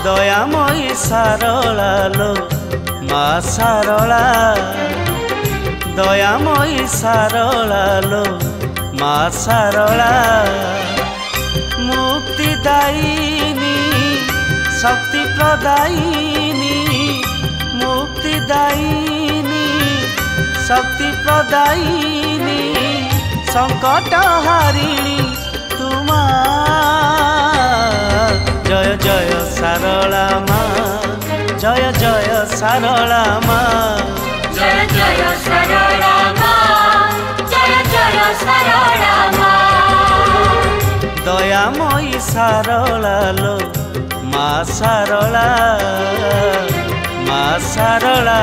दयामयी सारला लो मा सारला दयामयी सारला लो मा सारला मुक्तिदायिनी शक्ति प्रदायिनी मुक्तिदायिनी शक्ति प्रदायिनी संकट हारिणी तुमा जय जय सारला माँ जय जय सारला माँ जय जय सारला माँ जय जय सारला माँ दयामयी सारला लो मा सारला मा सारला।